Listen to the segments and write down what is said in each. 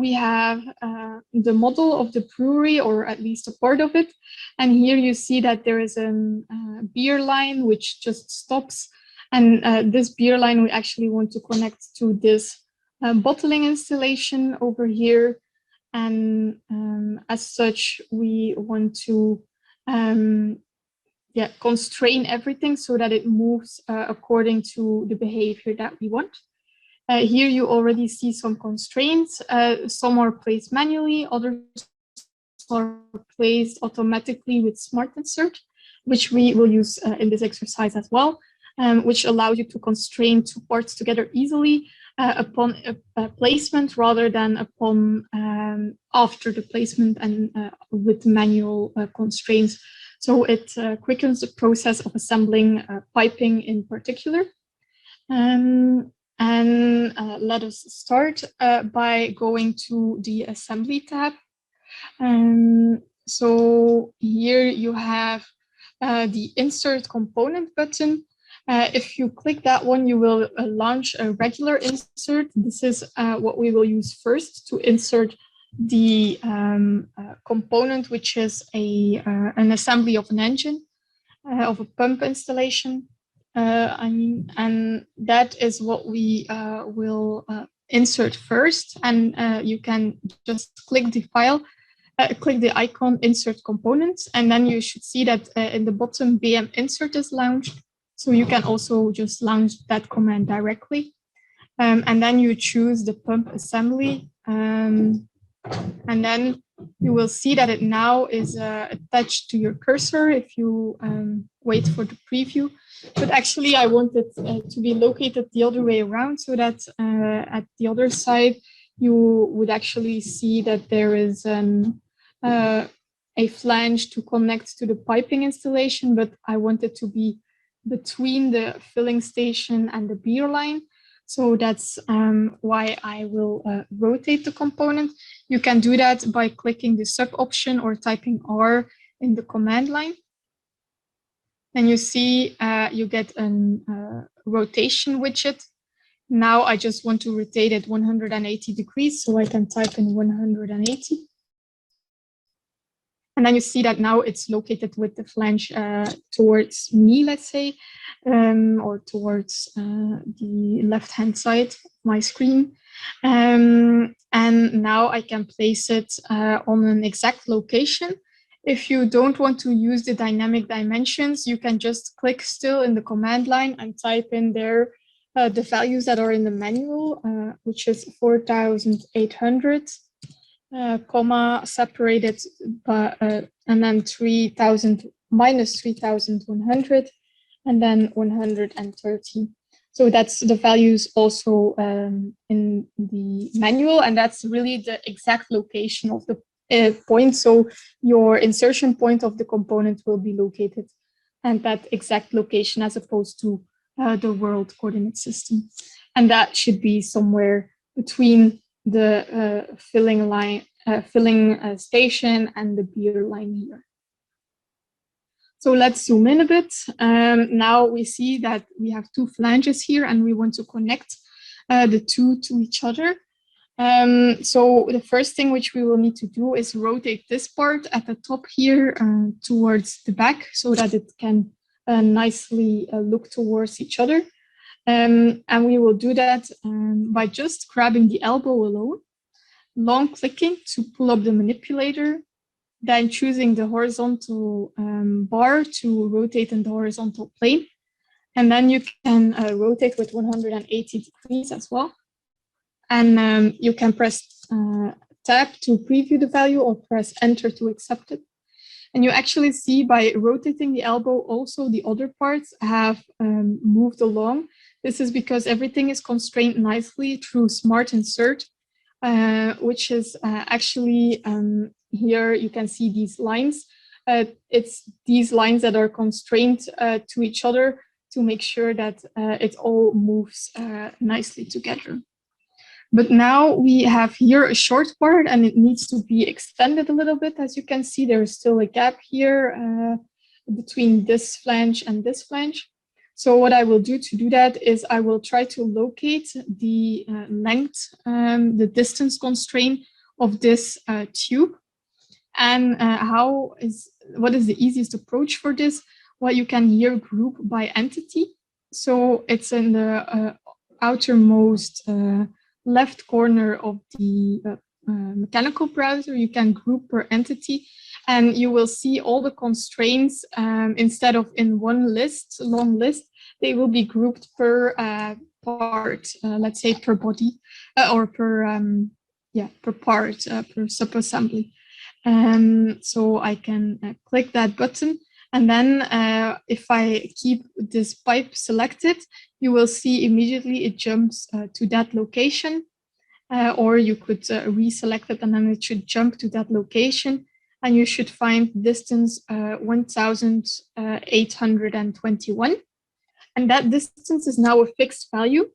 we have the model of the brewery, or at least a part of it. And here you see that there is a beer line which just stops. And this beer line we actually want to connect to this bottling installation over here. And as such, we want to constrain everything so that it moves according to the behavior that we want. Here you already see some constraints. Some are placed manually, others are placed automatically with Smart Insert, which we will use in this exercise as well, which allows you to constrain two parts together easily upon a placement rather than upon after the placement and with manual constraints. So it quickens the process of assembling piping in particular. And let us start by going to the assembly tab. So here you have the insert component button. If you click that one, you will launch a regular insert. This is what we will use first to insert the component, which is an assembly of an engine, of a pump installation. And that is what we will insert first. And you can just click the file, click the icon insert components, and then you should see that in the bottom BM insert is launched. So you can also just launch that command directly. And then you choose the pump assembly. And then you will see that it now is attached to your cursor if you wait for the preview. But actually, I want it to be located the other way around so that at the other side, you would actually see that there is a flange to connect to the piping installation, but I want it to be between the filling station and the beer line. So that's why I will rotate the component. You can do that by clicking the sub option or typing R in the command line. And you see you get a rotation widget. Now I just want to rotate it 180 degrees, so I can type in 180. And then you see that now it's located with the flange towards me, let's say, or towards the left-hand side of my screen. And now I can place it on an exact location. If you don't want to use the dynamic dimensions, you can just click still in the command line and type in there the values that are in the manual, which is 4,800. Comma separated by and then 3,000 minus 3,100 and then 130. So that's the values also in the manual, and that's really the exact location of the point. So your insertion point of the component will be located and that exact location as opposed to the world coordinate system. And that should be somewhere between the filling line, station and the beer line here. So let's zoom in a bit. Now we see that we have two flanges here and we want to connect the two to each other. So the first thing which we will need to do is rotate this part at the top here towards the back so that it can nicely look towards each other. And we will do that by just grabbing the elbow alone, long clicking to pull up the manipulator, then choosing the horizontal bar to rotate in the horizontal plane. And then you can rotate with 180 degrees as well. And you can press tab to preview the value or press enter to accept it. And you actually see by rotating the elbow, also the other parts have moved along. This is because everything is constrained nicely through Smart Insert, which is actually, here you can see these lines. It's these lines that are constrained to each other to make sure that it all moves nicely together. But now we have here a short part and it needs to be extended a little bit. As you can see, there is still a gap here between this flange and this flange. So what I will do to do that is I will try to locate the length, the distance constraint of this tube. And what is the easiest approach for this? Well, you can here group by entity. So it's in the outermost left corner of the mechanical browser. You can group per entity, and you will see all the constraints instead of in one list, long list, they will be grouped per part, let's say per body or per part, per subassembly. So I can click that button, and then if I keep this pipe selected, you will see immediately it jumps to that location, or you could reselect it and then it should jump to that location, and you should find distance 1821. And that distance is now a fixed value,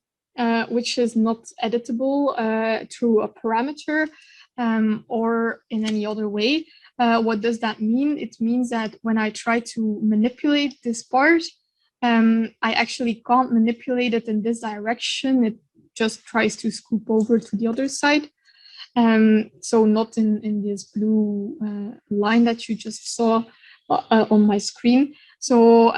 which is not editable through a parameter or in any other way. What does that mean? It means that when I try to manipulate this part, I actually can't manipulate it in this direction. It just tries to scoop over to the other side. So not in this blue line that you just saw on my screen. So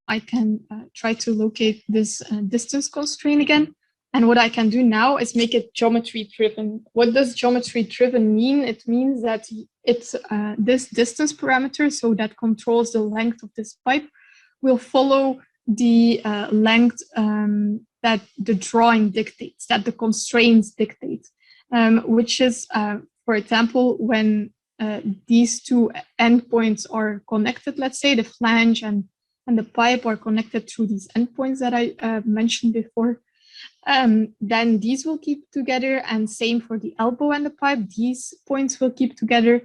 I can try to locate this distance constraint again. And what I can do now is make it geometry driven. What does geometry driven mean? It means that it's this distance parameter, so that controls the length of this pipe, will follow the length that the drawing dictates, that the constraints dictate, which is, for example, when these two endpoints are connected, let's say the flange and the pipe are connected through these endpoints that I mentioned before, then these will keep together, and same for the elbow and the pipe, these points will keep together.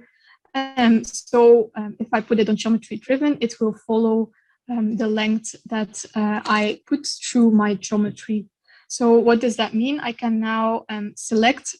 So if I put it on geometry driven, it will follow the length that I put through my geometry. So what does that mean? I can now select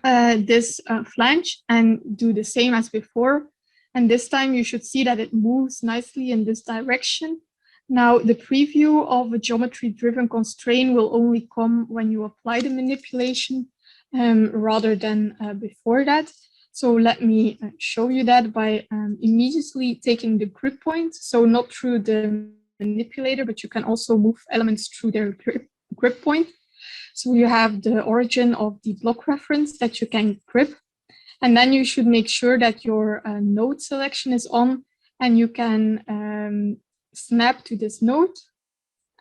this flange and do the same as before. And this time you should see that it moves nicely in this direction. Now, the preview of a geometry-driven constraint will only come when you apply the manipulation rather than before that. So let me show you that by immediately taking the grip point. So not through the manipulator, but you can also move elements through their grip point. So you have the origin of the block reference that you can grip. And then you should make sure that your node selection is on, and you can snap to this node,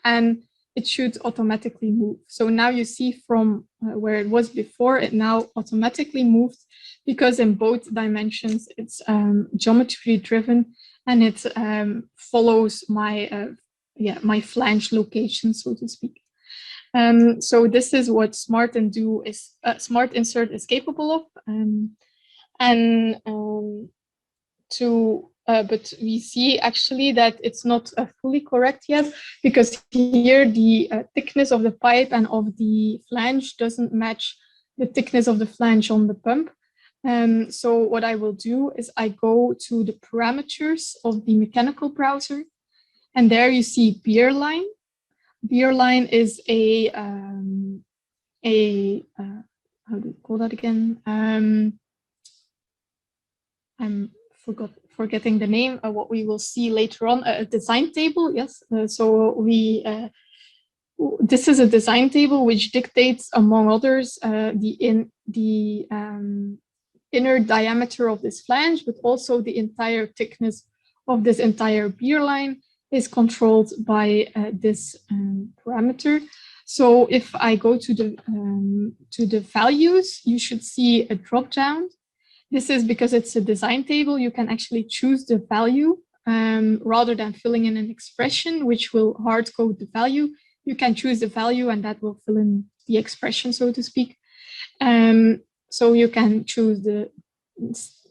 and it should automatically move. So now you see from where it was before, it now automatically moved, because in both dimensions, it's geometry driven, and it follows my, my flange location, so to speak. So this is what Smart Insert is capable of. But we see actually that it's not fully correct yet, because here the thickness of the pipe and of the flange doesn't match the thickness of the flange on the pump. So what I will do is I go to the parameters of the mechanical browser, and there you see beer line. Beer line is a how do you call that again? I'm forgetting the name. What we will see later on, a design table. Yes. This is a design table which dictates, among others, the inner diameter of this flange, but also the entire thickness of this entire beer line is controlled by this parameter. So if I go to the values, you should see a drop down. This is because it's a design table. You can actually choose the value rather than filling in an expression, which will hard code the value. You can choose the value, and that will fill in the expression, so to speak. So you can choose the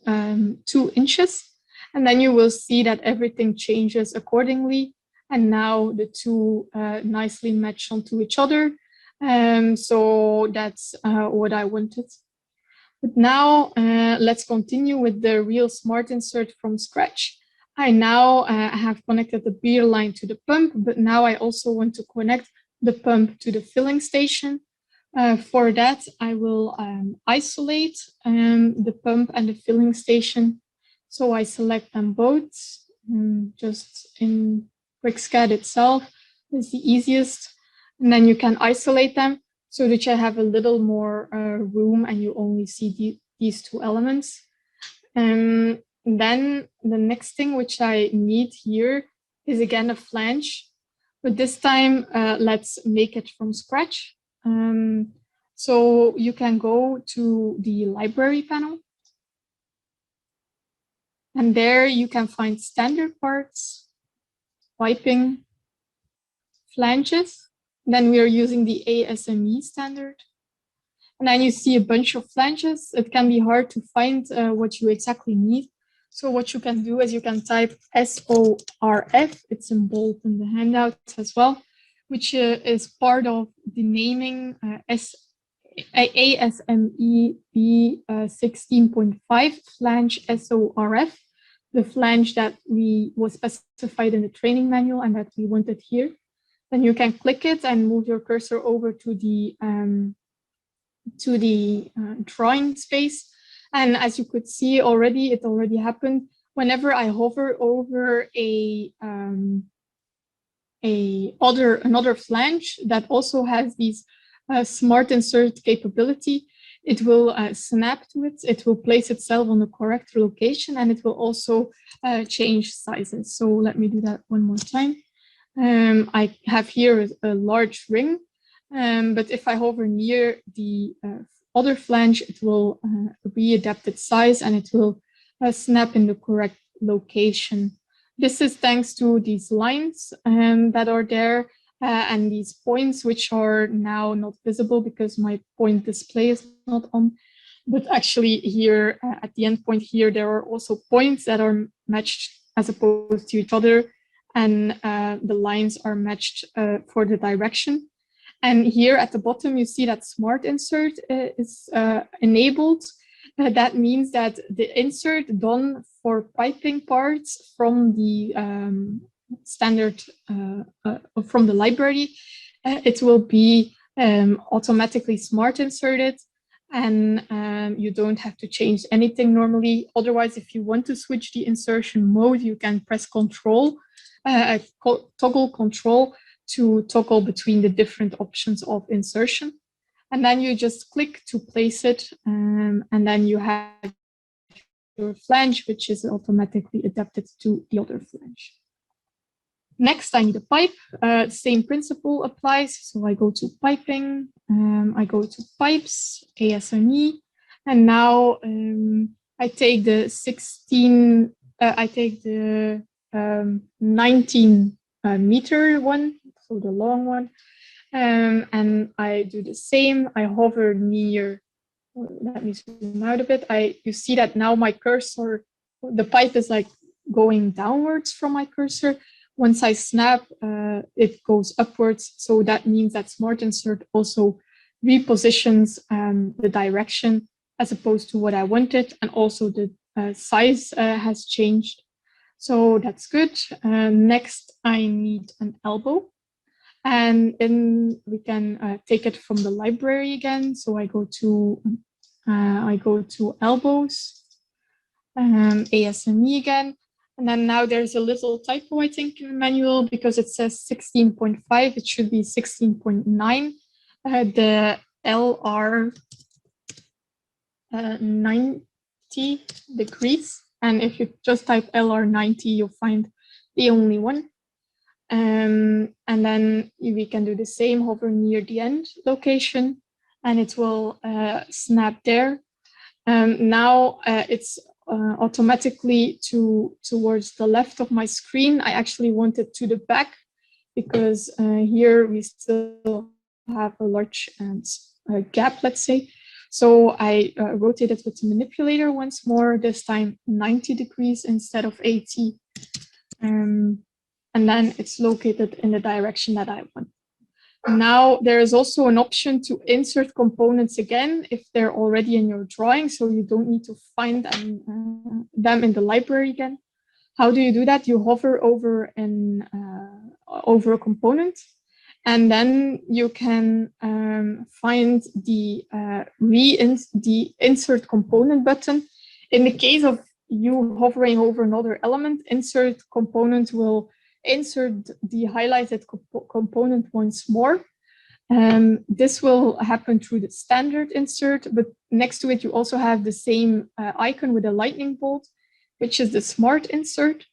2 inches, and then you will see that everything changes accordingly. And now the two nicely match onto each other. So that's what I wanted. But now let's continue with the real Smart Insert from scratch. I now have connected the beer line to the pump, but now I also want to connect the pump to the filling station. For that, I will isolate the pump and the filling station. So I select them both, just in QuickSCAD itself is the easiest. And then you can isolate them so that you have a little more room and you only see these two elements. Then the next thing which I need here is again a flange, but this time let's make it from scratch. So you can go to the library panel, and there you can find standard parts, piping, flanges. Then we are using the ASME standard. And then you see a bunch of flanges. It can be hard to find what you exactly need. So what you can do is you can type SORF, it's in bold in the handouts as well, which is part of the naming ASME B16.5 flange SORF, the flange that was specified in the training manual and that we wanted here. Then you can click it and move your cursor over to the drawing space. And as you could see already, it already happened. Whenever I hover over another flange that also has these smart insert capability, it will snap to it. It will place itself on the correct location, and it will also change sizes. So let me do that one more time. I have here a large ring, but if I hover near the other flange, it will readapt its size and it will snap in the correct location. This is thanks to these lines that are there and these points, which are now not visible because my point display is not on. But actually here at the end point here, there are also points that are matched as opposed to each other. And the lines are matched for the direction. And here at the bottom, you see that smart insert is enabled. That means that the insert done for piping parts from the standard, from the library, it will be automatically smart inserted, and you don't have to change anything normally. Otherwise, if you want to switch the insertion mode, you can press Control, toggle Control to toggle between the different options of insertion. And then you just click to place it, and then you have your flange, which is automatically adapted to the other flange. Next, I need a pipe. Same principle applies. So I go to piping, I go to pipes, ASME, and now I take the 19 meter one, so the long one, and I do the same. I hover near. Let me zoom out a bit. You see that now my cursor, the pipe is like going downwards from my cursor. Once I snap, it goes upwards. So that means that Smart Insert also repositions the direction as opposed to what I wanted. And also the size has changed. So that's good. Next, I need an elbow. And then we can take it from the library again. So I go to elbows, ASME again. And then now there's a little typo, I think, in the manual because it says 16.5. It should be 16.9. The LR 90 degrees. And if you just type LR 90, you'll find the only one. And then we can do the same, hover near the end location, and it will snap there. Now it's automatically towards the left of my screen. I actually want it to the back because here we still have a large gap, let's say. So I rotate it with the manipulator once more, this time 90 degrees instead of 80. And then it's located in the direction that I want. Now there is also an option to insert components again if they're already in your drawing, so you don't need to find them in the library again. How do you do that? You hover over over a component, and then you can find the insert component button. In the case of you hovering over another element, insert component will insert the highlighted component once more. This will happen through the standard insert, but next to it, you also have the same icon with a lightning bolt, which is the smart insert.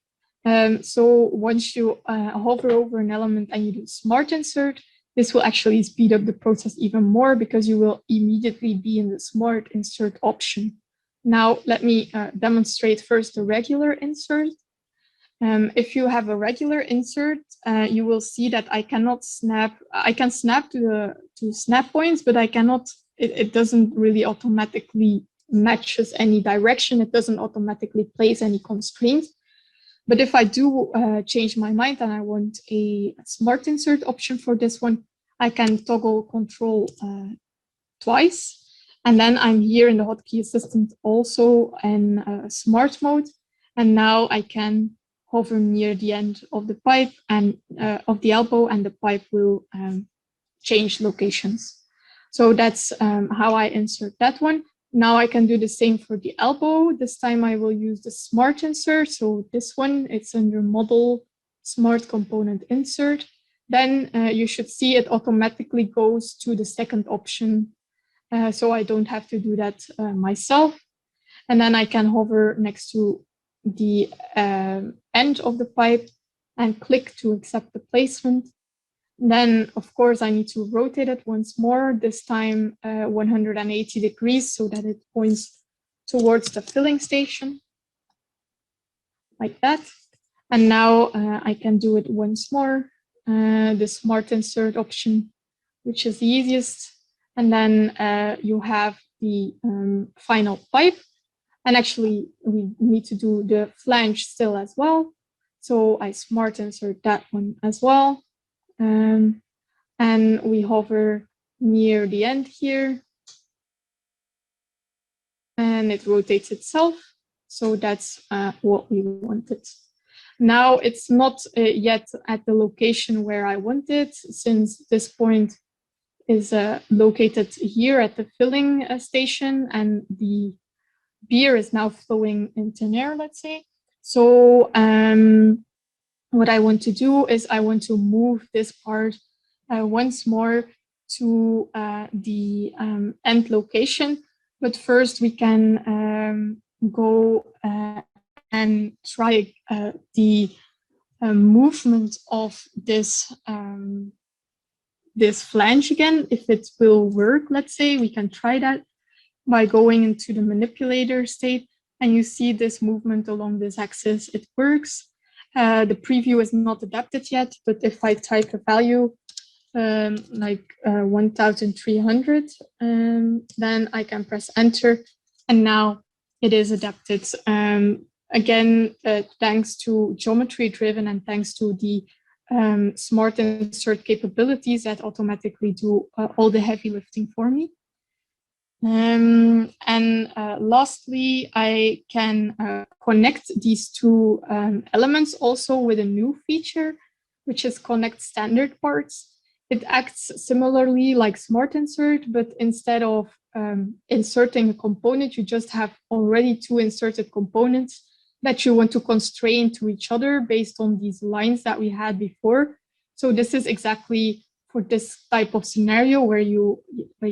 So once you hover over an element and you do smart insert, this will actually speed up the process even more because you will immediately be in the smart insert option. Now, let me demonstrate first the regular insert. If you have a regular insert, you will see that I cannot snap. I can snap to snap points, but I cannot. It doesn't really automatically matches any direction. It doesn't automatically place any constraints. But if I do change my mind and I want a smart insert option for this one, I can toggle control twice. And then I'm here in the hotkey assistant also in smart mode. And now I can hover near the end of the pipe and of the elbow, and the pipe will change locations. So that's how I insert that one. Now I can do the same for the elbow. This time I will use the smart insert. So this one, it's under model smart component insert. Then you should see it automatically goes to the second option. So I don't have to do that myself. And then I can hover next to the end of the pipe and click to accept the placement. Then, of course, I need to rotate it once more, this time 180 degrees so that it points towards the filling station, like that. And now I can do it once more, the smart insert option, which is the easiest. And then you have the final pipe. And actually, we need to do the flange still as well. So I smart insert that one as well. And we hover near the end here. And it rotates itself. So that's what we wanted. Now it's not yet at the location where I want it, since this point is located here at the filling station, and the beer is now flowing in thin air, let's say. So what I want to do is I want to move this part once more to the end location. But first we can go and try the movement of this this flange again. If it will work, let's say, we can try that by going into the manipulator state, and you see this movement along this axis. It works. The preview is not adapted yet, but if I type a value like 1300, then I can press enter, and now it is adapted. Again, thanks to geometry driven and thanks to the smart insert capabilities that automatically do all the heavy lifting for me. And lastly, I can connect these two elements also with a new feature, which is connect standard parts. It acts similarly like smart insert, but instead of inserting a component, you just have already two inserted components that you want to constrain to each other based on these lines that we had before. So this is exactly for this type of scenario where you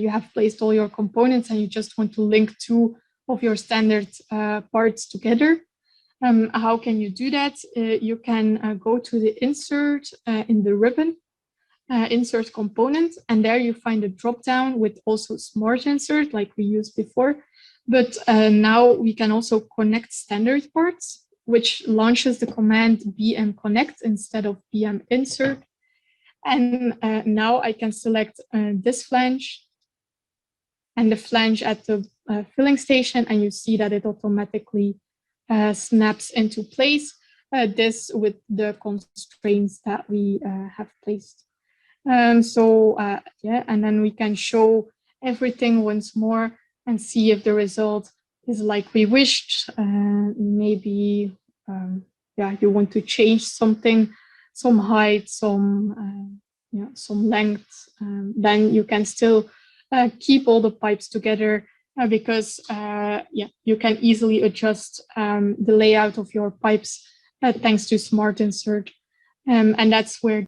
have placed all your components and you just want to link two of your standard parts together. How can you do that? You can go to the insert in the ribbon, insert component, and there you find a drop down with also smart insert like we used before. But now we can also connect standard parts, which launches the command bm connect instead of bm insert. And now I can select this flange and the flange at the filling station, and you see that it automatically snaps into place, this with the constraints that we have placed. Yeah, and then we can show everything once more and see if the result is like we wished. Maybe you want to change something, some height, some length, then you can still keep all the pipes together because you can easily adjust the layout of your pipes thanks to Smart Insert. And that's where